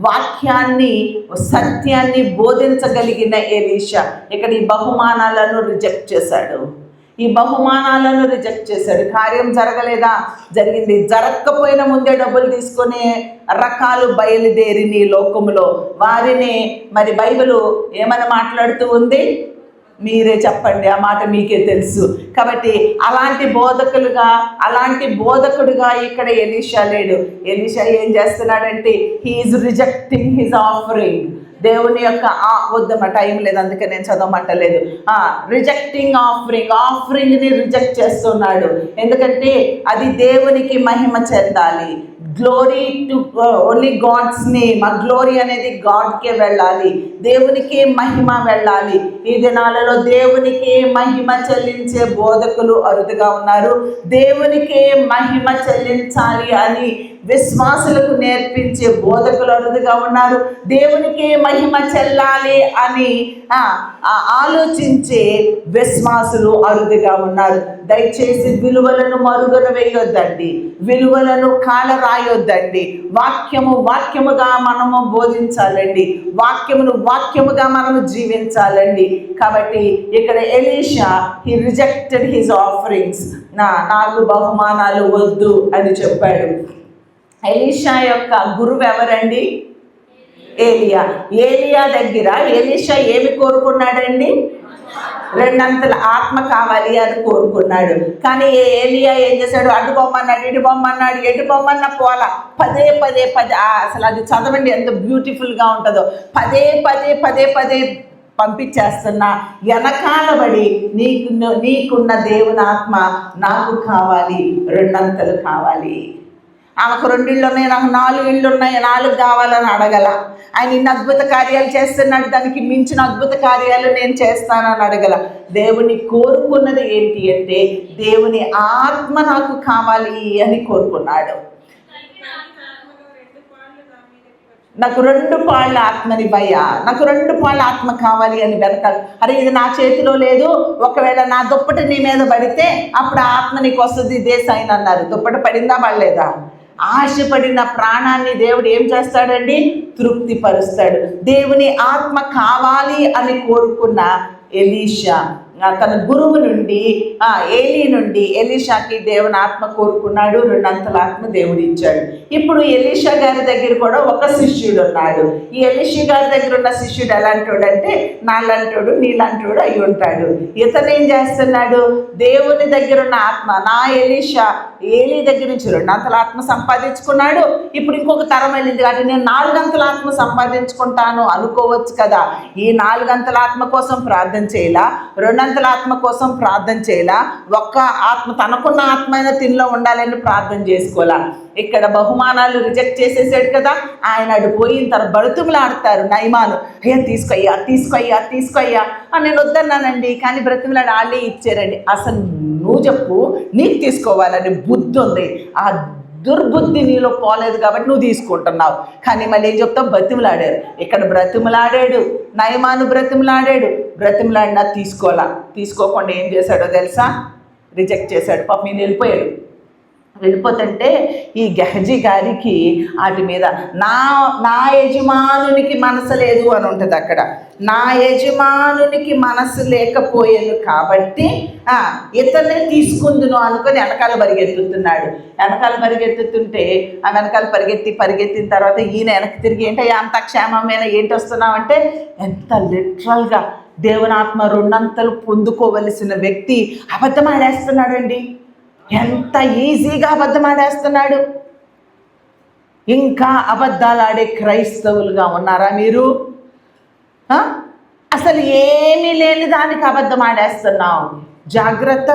వాక్యాన్ని, సత్యాన్ని బోధించగలిగిన ఎలీషా ఇక్కడ ఈ బహుమానాలను రిజెక్ట్ చేశాడు. ఈ బహుమానాలను రిజెక్ట్ చేశాడు. కార్యం జరగలేదా? జరిగింది. జరగకపోయిన ముందే డబ్బులు తీసుకునే రకాలు బయలుదేరిని లోకములో. వారిని మరి బైబిల్ ఏమని మాట్లాడుతూ ఉంది? మీరే చెప్పండి, ఆ మాట మీకే తెలుసు. కాబట్టి అలాంటి బోధకుడుగా ఇక్కడ ఎలీషా లేడు. ఎలీషా ఏం చేస్తున్నాడంటే, హీఈస్ రిజెక్టింగ్ హిజ్ ఆఫరింగ్. దేవుని యొక్క వద్దమ్మ టైం లేదు, అందుకే నేను చదవమంటలేదు. రిజెక్టింగ్ ఆఫరింగ్ని రిజెక్ట్ చేస్తున్నాడు. ఎందుకంటే అది దేవునికి మహిమ చెందాలి. Glory to only God's name. ఆ గ్లోరీ అనేది గాడ్కే వెళ్ళాలి, దేవునికే మహిమ వెళ్ళాలి. ఈ దినాలలో దేవునికే మహిమ చెల్లించే బోధకులు అరుదుగా ఉన్నారు. దేవునికే మహిమ చెల్లించాలి అని విశ్వాసులకు నేర్పించే బోధకులు అరుదుగా ఉన్నారు. దేవునికే మహిమ చెల్లాలి అని ఆలోచించే విశ్వాసులు అరుదుగా ఉన్నారు. దయచేసి విలువలను మరుగున వేయొద్దండి, విలువలను కాలరా రాయొద్దండి. వాక్యముగా మనము బోధించాలండి, వాక్యముగా మనము జీవించాలండి. కాబట్టి ఇక్కడ Elisha he rejected his offerings. నాకు బహుమానాలు వద్దు అని చెప్పాడు. ఎలీషా యొక్క గురువు ఎవరండి? ఏలియా దగ్గర ఎలీషా ఏమి కోరుకున్నాడండి? 2 అంతల ఆత్మ కావాలి అని కోరుకున్నాడు. కానీ ఏలియా ఏం చేశాడు? అటు బొమ్మన్నాడు, ఇటు బొమ్మన్నాడు, ఎటు బొమ్మన్న పోలా. పదే అసలు అది చదవండి ఎంత బ్యూటిఫుల్గా ఉంటుందో. పదే పంపించేస్తున్నా వెనకాల పడి నీకున్న దేవుని ఆత్మ నాకు కావాలి, 2 అంతలు కావాలి. ఆమెకు 2 ఇళ్ళు ఉన్నాయి, నాకు 4 ఇళ్ళు ఉన్నాయి, 4 కావాలని అడగల. ఆయన ఇన్ని అద్భుత కార్యాలు చేస్తున్నాడు, దానికి మించిన అద్భుత కార్యాలు నేను చేస్తానని అడగల. దేవుని కోరుకున్నది ఏంటి అంటే దేవుని ఆత్మ నాకు కావాలి అని కోరుకున్నాడు. నాకు 2 పాళ్ళ ఆత్మనివ్వయ్యా, నాకు 2 పాళ్ళ ఆత్మ కావాలి అని వెనకాల. అరే ఇది నా చేతిలో లేదు, ఒకవేళ నా దుప్పటి నీ మీద పడితే అప్పుడు ఆత్మ నీకు వస్తుంది దేశాయన అన్నారు. దుప్పటి పడిందా పడలేదా? ఆశపడిన ప్రాణాన్ని దేవుడు ఏం చేస్తాడండి? తృప్తిపరుస్తాడు. దేవుని ఆత్మ కావాలి అని కోరుకున్న ఎలీషా తన గురువు నుండి ఏలీ నుండి ఎలీషాకి దేవుని ఆత్మ కోరుకున్నాడు. 2 అంతల ఆత్మ దేవుడు ఇచ్చాడు. ఇప్పుడు ఎలీషా గారి దగ్గర కూడా ఒక శిష్యుడు ఉన్నాడు. ఈ ఎలీషా గారి దగ్గర ఉన్న శిష్యుడు ఎలాంటోడు అంటే నాలాంటోడు నీలాంటోడు అయి ఉంటాడు. ఇతను ఏం చేస్తున్నాడు? దేవుని దగ్గర ఉన్న ఆత్మ నా ఎలీషా ఏలీ దగ్గర నుంచి 2 అంతల ఆత్మ సంపాదించుకున్నాడు. ఇప్పుడు ఇంకొక తరం వెళ్ళింది కాబట్టి నేను 4 అంతల ఆత్మ సంపాదించుకుంటాను అనుకోవచ్చు కదా. ఈ 4 అంతల ఆత్మ కోసం ప్రార్థన చేయాలా, 2 అంతల ఆత్మ కోసం ప్రార్థన చేయాలా, ఒక్క ఆత్మ తనకున్న ఆత్మ అయినా తినిలో ఉండాలని ప్రార్థన చేసుకోవాలా? ఇక్కడ బహుమానాలు రిజెక్ట్ చేసేసాడు కదా. ఆయన అటు పోయిన తర్వాత బ్రతుములాడతారు నయమాను. అయ్యా తీసుకోయ్యా అని నేను వద్దన్నానండి, కానీ బ్రతుములాడి వాళ్ళే ఇచ్చారండి. అసలు నువ్వు చెప్పు, నీకు తీసుకోవాలని బుద్ధి ఉంది, ఆ దుర్బుద్ధి నీలో పోలేదు కాబట్టి నువ్వు తీసుకుంటున్నావు. కానీ మళ్ళీ ఏం చెప్తావు? బ్రతిమలాడారు. ఇక్కడ బ్రతిమలాడాడు, నయమాను బ్రతిమలాడినా తీసుకోకుండా ఏం చేశాడో తెలుసా? రిజెక్ట్ చేశాడు. పాపం ఈయన వెళ్ళిపోతుంటే ఈ గెహజీ గారికి వాటి మీద నా యజమానునికి మనసు లేదు అని ఉంటుంది. అక్కడ నా యజమానునికి మనసు లేకపోయాను కాబట్టి ఇతనే తీసుకుందును అనుకొని వెనకాల పరిగెత్తుతున్నాడు. పరిగెత్తుతుంటే ఆ వెనకాల పరిగెత్తిన తర్వాత ఈయన వెనక్కి తిరిగి ఏంటయ్యా అంత క్షేమమైన ఏంటి వస్తున్నావు అంటే ఎంత లిటరల్గా దేవునాత్మ 2 అంతలు పొందుకోవలసిన వ్యక్తి అబద్ధం ఆడేస్తున్నాడండి. ఎంత ఈజీగా అబద్ధం ఆడేస్తున్నాడు. ఇంకా అబద్ధాలు ఆడే క్రైస్తవులుగా ఉన్నారా మీరు? అసలు ఏమీ లేని దానికి అబద్ధం ఆడేస్తున్నావు. జాగ్రత్త.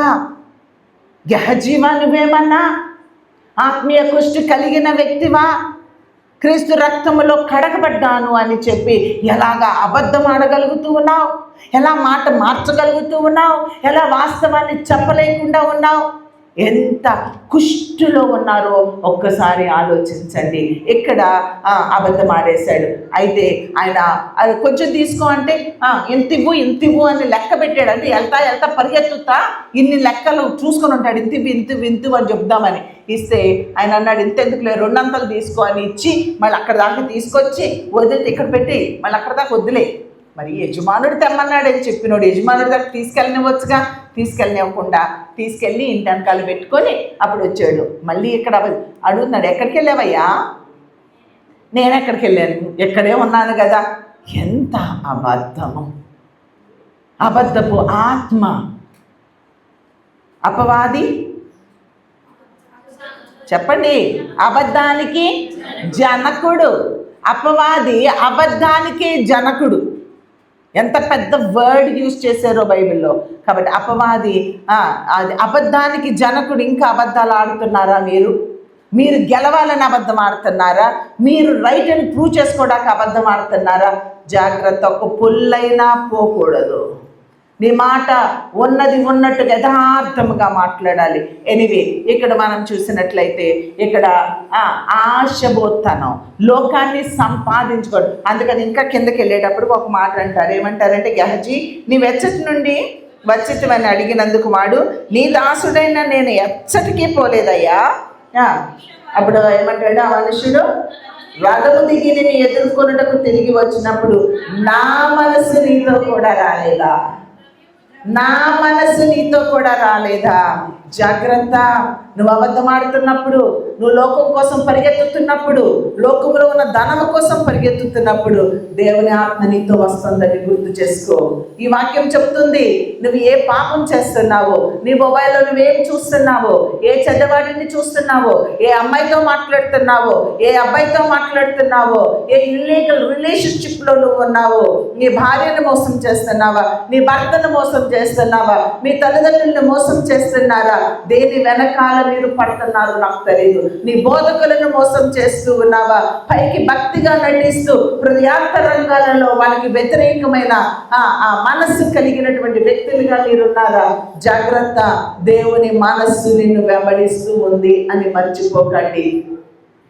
గెహజీవా నువ్వేమన్నా ఆత్మీయ కుష్టి కలిగిన వ్యక్తివా? క్రీస్తు రక్తములో కడగబడ్డాను అని చెప్పి ఎలాగా అబద్ధం ఆడగలుగుతూ ఉన్నావు? ఎలా మాట మార్చగలుగుతూ ఉన్నావు? ఎలా వాస్తవాన్ని చెప్పలేకుండా ఉన్నావు? ఎంత కుష్టులో ఉన్నారో ఒక్కసారి ఆలోచించండి. ఇక్కడ అబద్ధం ఆడేశాడు. అయితే ఆయన అది కొంచెం తీసుకో అంటే ఇంత ఇవ్వు అని లెక్క పెట్టాడు. అంటే వెళ్తా పరిగెత్తుతా ఇన్ని లెక్కలు చూసుకొని ఉంటాడు. ఇంత అని చెప్దామని ఇస్తే ఆయన అన్నాడు ఇంతెందుకులే 2 అంతలు తీసుకో అని ఇచ్చి మళ్ళీ అక్కడ దాకా తీసుకొచ్చి వదిలితే ఇక్కడ పెట్టి మళ్ళీ అక్కడ దాకా వదిలే. మరి యజమానుడు తెమ్మన్నాడని చెప్పినోడు యజమానుడి దగ్గర తీసుకెళ్ళనివ్వచ్చుగా. తీసుకెళ్ళనివ్వకుండా తీసుకెళ్ళి ఇంటి వెనకాల పెట్టుకొని అప్పుడు వచ్చాడు. మళ్ళీ ఇక్కడ అడుగుతున్నాడు, ఎక్కడికి వెళ్ళావయ్యా? నేను ఎక్కడికి వెళ్ళాను, ఎక్కడే ఉన్నాను కదా. ఎంత అబద్ధము! అబద్ధపు ఆత్మ. అపవాది చెప్పండి, అబద్ధానికి జనకుడు. అపవాది అబద్ధానికి జనకుడు. ఎంత పెద్ద వర్డ్ యూజ్ చేశారో బైబిల్లో. కాబట్టి అపవాది అది అబద్ధానికి జనకుడు. ఇంకా అబద్ధాలు ఆడుతున్నారా మీరు గెలవాలని అబద్ధం ఆడుతున్నారా? మీరు రైట్ అని ప్రూవ్ చేసుకోవడానికి అబద్ధం ఆడుతున్నారా? జాగ్రత్త. ఒక పొల్లైనా పోకూడదు. నీ మాట ఉన్నది ఉన్నట్టుగా యథార్థముగా మాట్లాడాలి. ఎనివే ఇక్కడ మనం చూసినట్లయితే ఇక్కడ ఆశబోత్తనం, లోకాన్ని సంపాదించుకోవడం. అందుకని ఇంకా కిందకి వెళ్ళేటప్పుడు ఒక మాట అంటారు. ఏమంటారంటే గెహజీ నీ వెచ్చటి నుండి వచ్చితమని అడిగినందుకు వాడు నీ దాసుడైన నేను ఎచ్చటికీ పోలేదయ్యా. అప్పుడు ఏమంటాడు ఆ మనుషుడు, రథము దిగి నేను ఎదుర్కొనుటకు తిరిగి వచ్చినప్పుడు నా మనసు నీతో కూడా రాలేదా? నా మనసు నీతో కూడా రాలేదా? జాగ్రత్త. నువ్వు అబద్ధం ఆడుతున్నప్పుడు, నువ్వు లోకం కోసం పరిగెత్తుతున్నప్పుడు, లోకంలో ఉన్న ధనము కోసం పరిగెత్తుతున్నప్పుడు దేవుని ఆత్మ నీతో వస్తుందని గుర్తు చేసుకో. ఈ వాక్యం చెప్తుంది, నువ్వు ఏ పాపం చేస్తున్నావో, నీ మొబైల్లో నువ్వేం చూస్తున్నావో, ఏ చెడ్డవాడిని చూస్తున్నావో, ఏ అమ్మాయితో మాట్లాడుతున్నావో, ఏ అబ్బాయితో మాట్లాడుతున్నావో, ఏ ఇల్లీగల్ రిలేషన్షిప్లో నువ్వు ఉన్నావో, నీ భార్యను మోసం చేస్తున్నావా, నీ భర్తను మోసం చేస్తున్నావా, మీ తల్లిదండ్రులను మోసం చేస్తున్నారా? దేని వెనకాల మీరు పడుతున్నారు నాకు తెలియదు. నీ బోధకులను మోసం చేస్తూ ఉన్నావా? పైకి భక్తిగా నటిస్తూ హృదయాంతరంగాలలో వాళ్ళకి వ్యతిరేకమైన ఆ మనస్సు కలిగినటువంటి వ్యక్తులుగా మీరున్నారా? జాగ్రత్త. దేవుని మనస్సు నిన్ను వెంబడిస్తూ ఉంది అని మర్చిపోకండి.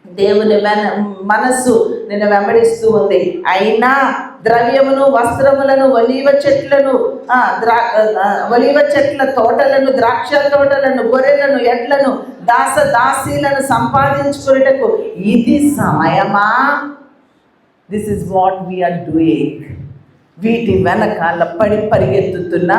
దేవుని మనస్సు నిన్ను వెంబడిస్తూ ఉంది. అయినా ద్రవ్యమును, వస్త్రములను, ఒలీవ చెట్ల తోటలను, ద్రాక్ష తోటలను, గొర్రెలను, ఎడ్లను, దాసీలను సంపాదించుకునేటకు ఇది సమయమా? This is what we are doing. వీటి వెనకాల పరిగెత్తుతున్న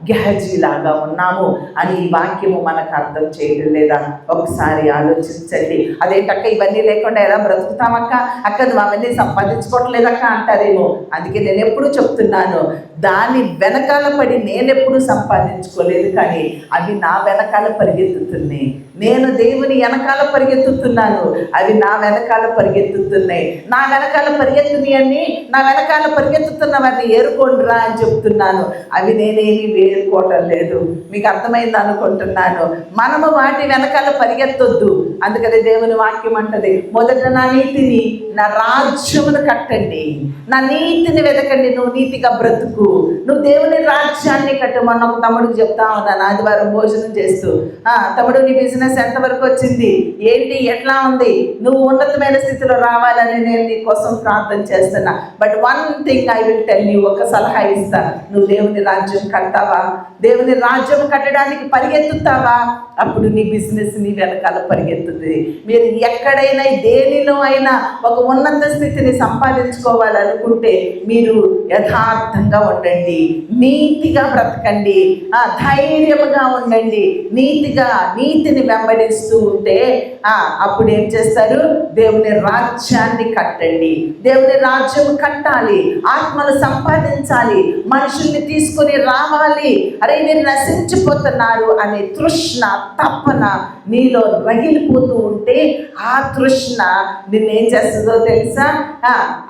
గెహజీలాగా ఉన్నాము అని ఈ వాక్యము మనకు అర్థం చేయడం లేదా? ఒకసారి ఆలోచించండి. అదేంటక్క ఇవన్నీ లేకుండా ఎలా బ్రతుకుతామక్క? అక్క నువ్వు అవన్నీ సంపాదించుకోవట్లేదక్క అంటారేమో. అందుకే నేను ఎప్పుడు చెప్తున్నాను, దాని వెనకాల పడి నేనెప్పుడు సంపాదించుకోలేదు, కానీ అవి నా వెనకాల పరిగెత్తుతున్నాయి. నేను దేవుని వెనకాల పరిగెత్తుతున్నాను, అవి నా వెనకాల పరిగెత్తుతున్నాయి. నా వెనకాల పరిగెత్తుని నా వెనకాల పరిగెత్తుతున్నవన్నీ ఏరుకోండిరా అని చెప్తున్నాను. అవి నేనేమి వేరుకోవటం లేదు. మీకు అర్థమైంది అనుకుంటున్నాను. మనము వాటి వెనకాల పరిగెత్తొద్దు. అందుకని దేవుని వాక్యం అంటది, మొదట నా నీతిని, నా రాజ్యమును కట్టండి, నా నీతిని వెతకండి, నువ్వు నీతిగా బ్రతుకు, నువ్వు దేవుని రాజ్యాన్ని కట్టు. మొన్న ఒక తమ్ముడికి చెప్తా ఉన్నాను ఆదివారం భోజనం చేస్తూ, తమ్ముడు నీ బిజినెస్ ఎంతవరకు వచ్చింది, ఏంటి, ఎట్లా ఉంది, నువ్వు ఉన్నతమైన స్థితిలో రావాలని నేను నీ కోసం ప్రార్థన చేస్తున్నా. But one thing I will tell you, ఒక సలహా ఇస్తా. నువ్వు దేవుని రాజ్యం కడతావా? దేవుని రాజ్యం కట్టడానికి పరిగెత్తుతావా? అప్పుడు నీ బిజినెస్ నీ వెనకాల పరిగెత్తుతుంది. మీరు ఎక్కడైనా దేనిలో అయినా ఒక ఉన్నత స్థితిని సంపాదించుకోవాలనుకుంటే మీరు యథార్థంగా ఉండండి, నీతిగా బ్రతకండి, ధైర్యముగా ఉండండి. నీతిని వెంబడిస్తూ ఉంటే అప్పుడు ఏం చేస్తారు? దేవుని రాజ్యాన్ని కట్టండి. దేవుని రాజ్యం కట్టాలి, ఆత్మను సంపాదించాలి, మనుషుల్ని తీసుకుని రావాలి. అరే మీరు నశించిపోతున్నారు అనే తృష్ణ, తపన నీలో రగిలిపోతూ ఉంటే ఆ తృష్ణ నిన్నేం చేస్తుందో తెలుసా?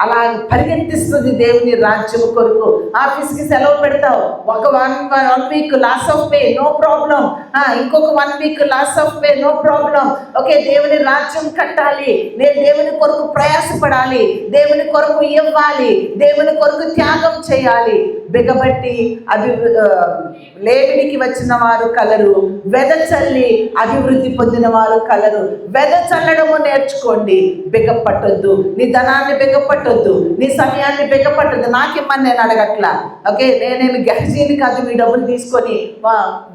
అలా పరిగెత్తిస్తుంది దేవుని రాజ్యం కొరకు. ఆఫీస్కి సెలవు పెడతావు, ఒక one week loss of pay, no problem. ఇంకొక 1 week loss of pay, no problem. Okay, దేవుని రాజ్యం కట్టాలి, నేను దేవుని కొరకు ప్రయాసపడాలి, దేవుని కొరకు ఇవ్వాలి, దేవుని కొరకు త్యాగం చేయాలి. బిగబట్టి లేమిడికి వచ్చిన వారు కలరు, వెదచల్లి అభివృద్ధి పొందిన వారు కలరు. వెదచల్లడము నేర్చుకోండి, బిగపట్టొద్దు. నీ ధనాన్ని బిగపట్టొద్దు, నీ సమయాన్ని బిగపట్టొద్దు. నాకిమ్మని నేను అడగట్లా. ఓకే, నేనేమి గహజీని కాదు మీ డబ్బులు తీసుకొని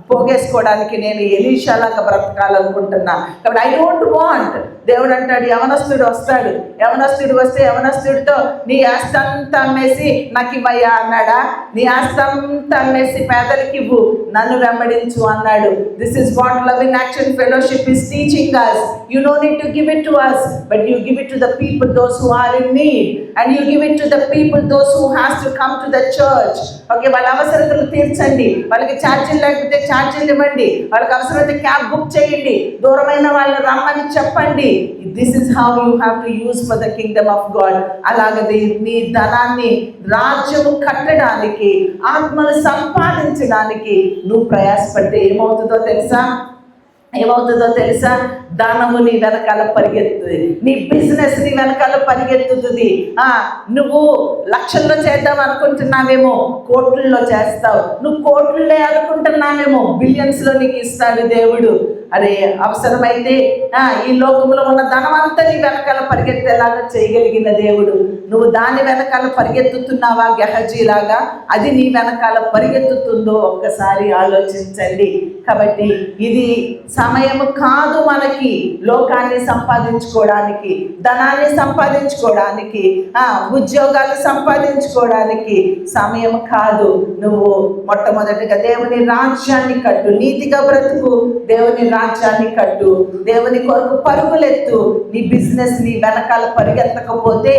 పోగేసుకోవడానికి నేను ఎలీషాలాగా బ్రతకాలనుకుంటున్నా. కాబట్టి ఐ డోంట్ వాంట్. దేవుడు అంటాడు, యవనస్తుడు వస్తాడు, యవనస్తుడు వస్తే యవనస్తుడితో నీ ఆస్తి అంతా అమ్మేసి నాకు ఇవ్వయ్యా అన్నాడా? నీ ఆస్తి అంతా అమ్మేసి పేదలకి ఇవ్వు, నన్ను వెంబడించు అన్నాడు. This is what loving action fellowship is teaching us. You don't need to give it to us, but you give it to the people, those who are in need, and you give it to the people, those who has to come to the church. Okay, వాళ్ళ అవసరతలు తీర్చండి, వాళ్ళకి ఛార్జీలు లేకపోతే ఛార్జీలు ఇవ్వండి, వాళ్ళకి అవసరమైతే క్యాబ్ బుక్ చేయండి, దూరమైన వాళ్ళని రమ్మని చెప్పండి. This is how you have to use for the kingdom of God. అలాగది నీ ధనాన్ని రాజ్యము కట్టడానికి, ఆత్మను సంపాదించడానికి నువ్వు ప్రయాసపడితే ఏమవుతుందో తెలుసా? ధనము నీ వెనకాల పరిగెత్తుతుంది, నీ బిజినెస్ నీ వెనకాల పరిగెత్తుతుంది. నువ్వు లక్షల్లో చేద్దాం అనుకుంటున్నావేమో, కోట్లలో చేస్తావు. నువ్వు కోట్లే అనుకుంటున్నావేమో, బిలియన్స్లో నీకు ఇస్తాడు దేవుడు. అరే అవసరమైతే ఈ లోకంలో ఉన్న ధనమంతా నీ వెనకాల పరిగెత్తేలాగా చేయగలిగిన దేవుడు. నువ్వు దాని వెనకాల పరిగెత్తుతున్నావా గెహజీలాగా? అది నీ వెనకాల పరిగెత్తుతుందో ఒక్కసారి ఆలోచించండి. కాబట్టి ఇది సమయం కాదు మనకి లోకాన్ని సంపాదించుకోవడానికి, ధనాన్ని సంపాదించుకోవడానికి, ఉద్యోగాలు సంపాదించుకోవడానికి సమయం కాదు. నువ్వు మొట్టమొదటిగా దేవుని రాజ్యాన్ని కట్టు, నీతిగా బ్రతుకు, దేవుని రాజ్యాన్ని కట్టు, దేవుని కొరకు పరుగులెత్తు. నీ బిజినెస్ నీ వెనకాల పరిగెత్తకపోతే,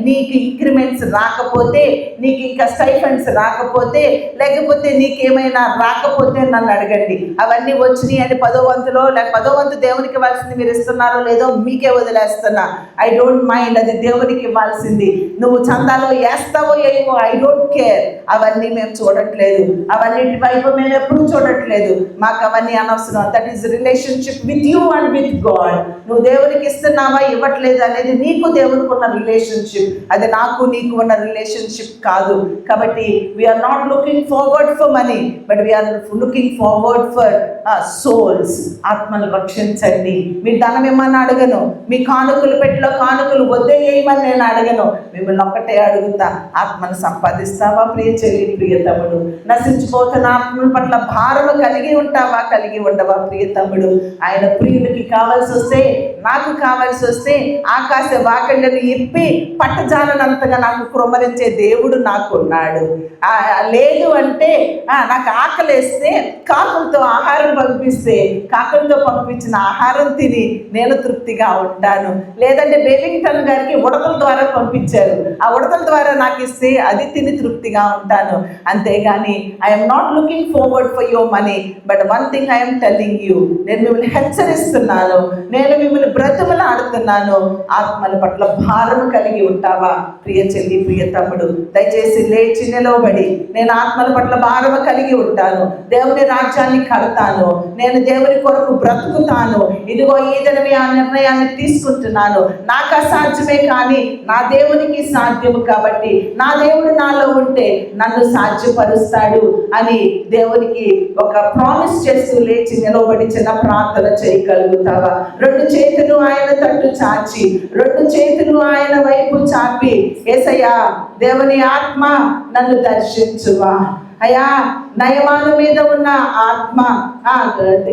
నీకు ఇంక్రిమెంట్స్ రాకపోతే, నీకు ఇంకా స్టైఫండ్స్ రాకపోతే, లేకపోతే నీకేమైనా రాకపోతే నన్ను అడగండి. అవన్నీ వచ్చినాయి అని 10వ వంతులో లేక 10వ వంతు దేవునికి ఇవ్వాల్సింది మీరు ఇస్తున్నారో లేదో మీకే వదిలేస్తున్నా. ఐ డోంట్ మైండ్, అది దేవునికి ఇవ్వాల్సింది. నువ్వు చందాలో వేస్తావో ఏమో, ఐ డోంట్ కేర్. అవన్నీ మేము చూడట్లేదు, అవన్నిటి వైపు మేము ఎప్పుడూ చూడట్లేదు. మాకు అవన్నీ అనవసరం. That is relationship with you and with God. నువ్వు దేవునికి ఇస్తున్నావా ఇవ్వట్లేదు అనేది నీకు దేవునికి ఉన్న రిలేషన్షిప్, అది నాకు నీకు ఉన్న రిలేషన్షిప్ కాదు. కాబట్టి we're not looking forward for money, but we're looking forward for souls. ఆత్మను రక్షించండి. మీ ధనం ఏమని అడగను, మీ కానుకలు పెట్టిలో కానుకలు వద్దే వేయమని నేను అడగను. మిమ్మల్ని ఒక్కటే అడుగుతా, ఆత్మను సంపాదిస్తావా ప్రియ చెల్లి, ప్రియ తమ్ముడు? నశించిపోతున్న ఆత్మల పట్ల భారము కలిగి ఉంటావా, కలిగి ఉండవా ప్రియ తమ్ముడు? ఆయన ప్రియులకి కావాల్సి వస్తే, నాకు కావాల్సి వస్తే ఆకాశ వాకిళ్ళను ఇప్పి పట్టజాలనంతగా నాకు కృమ్మరించే దేవుడు నాకున్నాడు. లేదు అంటే నాకు ఆకలేస్తే కాకులతో ఆహారం పంపిస్తే, కాకులతో పంపించిన ఆహారం తిని నేను తృప్తిగా ఉంటాను. లేదంటే బేబింగ్టన్ గారికి ఉడతల ద్వారా పంపించారు, ఆ ఉడతల ద్వారా నాకు ఇస్తే అది తిని తృప్తిగా ఉంటాను. అంతేగాని I'm not looking forward for your money, but one thing I'm telling you, నేను మిమ్మల్ని హెచ్చరిస్తున్నాను, నేను మిమ్మల్ని బ్రతుమలాడుతున్నాను. ఆత్మల పట్ల భారం కలిగి ఉంటావా ప్రియ చెల్లి, ప్రియ తమ్ముడు? దయచేసి లేచి నిలవబడి, నేను ఆత్మల పట్ల భారం కలిగి ఉంటాను, దేవుని రాజ్యాన్ని కడతాను, నేను దేవుని కొరకు బ్రతుకుతాను, ఇదిగో ఈ దినమే ఆ నిర్ణయాన్ని తీసుకుంటున్నాను. నాకు అసాధ్యమే కానీ నా దేవునికి సాధ్యము, కాబట్టి నా దేవుడు నాలో ఉంటే నన్ను సాధ్యపరుస్తాడు అని దేవునికి ఒక ప్రామిస్ చేస్తూ లేచి నిలవబడి చిన్న ప్రార్థన చేయగలుగుతావా? 2 చేతులు ఆయన తట్టు చాచి, 2 చేతులు ఆయన వైపు చాపి, యేసయ్యా దేవుని ఆత్మ నన్ను దర్శించువా. అయ్యా నయమాను మీద ఉన్న ఆత్మ,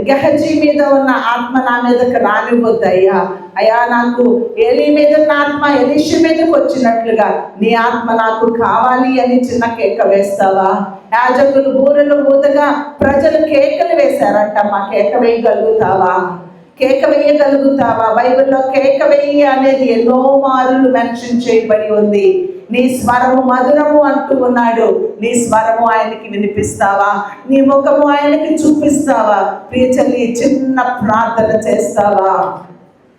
గెహజీ మీద ఉన్న ఆత్మ నా మీదకి రానివ్వద్దయ్యా. అయ్యా నాకు ఏలీ మీద ఉన్న ఆత్మ ఎలీషా మీదకి వచ్చినట్లుగా నీ ఆత్మ నాకు కావాలి అని చిన్న కేక వేస్తావా? యాజకులు బూరెలు ఊదగా ప్రజలు కేకలు వేశారంట, మా కేక వేయగలుగుతావా? కేక వేయగలుగుతావా? బైబిల్లో కేక వేయి అనేది ఎన్నో మార్లు మెన్షన్ చేయబడి ఉంది. నీ స్వరము మధురము అంటూ ఉన్నాడు. నీ స్వరము ఆయనకి వినిపిస్తావా? నీ ముఖము ఆయనకి చూపిస్తావా? ప్రియ చెల్లి, చిన్న ప్రార్థన చేస్తావా?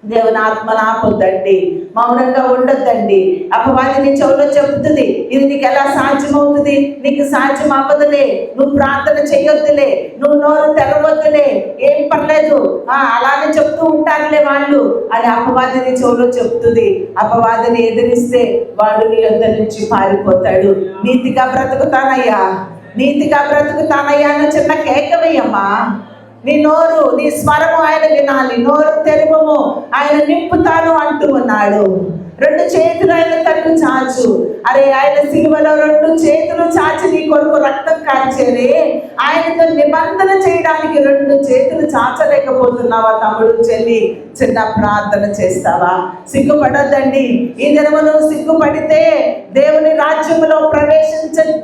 దేవుని ఆత్మను ఆపొద్దండి, మౌనంగా ఉండొద్దండి. అపవాది నీ చెవులో చెప్తుంది, ఇది నీకు ఎలా సాధ్యమవుతుంది, నీకు సాధ్యం అవ్వదులే, నువ్వు ప్రార్థన చేయొద్దులే, నువ్వు నోరు తెరవద్దులే, ఏం పర్లేదు, అలానే చెప్తూ ఉంటారులే వాళ్ళు అని అపవాది నీ చెవులో చెప్తుంది. అపవాదిని ఎదిరిస్తే వాడు నీ యొద్ద నుంచి పారిపోతాడు. నీతిగా బ్రతుకుతానయ్యా, నీతిగా బ్రతుకుతానయ్యా అని చిన్న కేకవేయమ్మా. నీ నోరు, నీ స్వరము ఆయన వినాలి. నోరు తెరువము, ఆయన నింపుతాను అంటూ ఉన్నాడు. 2 చేతులు ఆయన తట్టు చాచు. అరే ఆయన సిలువలో 2 చేతులు చాచి నీ కొరకు రక్తం కార్చేరే, ఆయనతో నిబంధన చేయడానికి 2 చేతులు చాచలేకపోతున్నావా తమ్ముడు, చెల్లి? చిన్న ప్రార్థన చేస్తావా? సిగ్గుపడొద్దండి. ఈ దినము నువ్వు సిగ్గుపడితే దేవుని రాజ్యంలో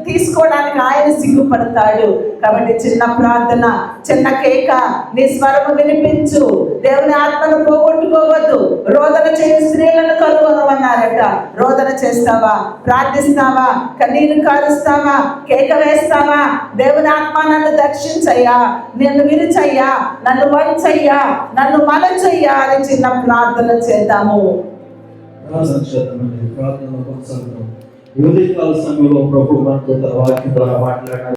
తీసుకోవడానికి ఆయన సిగ్గుపడతాడు. కాబట్టి చిన్న ప్రార్థన, చిన్న కేక, నీ స్వరము వినిపించు. దేవుని ఆత్మను పోగొట్టుకోవద్దు. రోదన చేయ స్త్రీలను కనుగొనమన్నారట. రోదన చేస్తావా? ప్రార్థిస్తావా? కన్నీరు కారుస్తావా? కేక వేస్తావా? దేవుని ఆత్మ నన్ను దర్శించయ్యా, నన్ను విరిచయ్యా, నన్ను వంచయ్యా, నన్ను మలచయ్యా అని చిన్న ప్రార్థన చేద్దాము. సమయంలో ప్రభు మనతో తన వాక్యం ద్వారా మాట్లాడారు.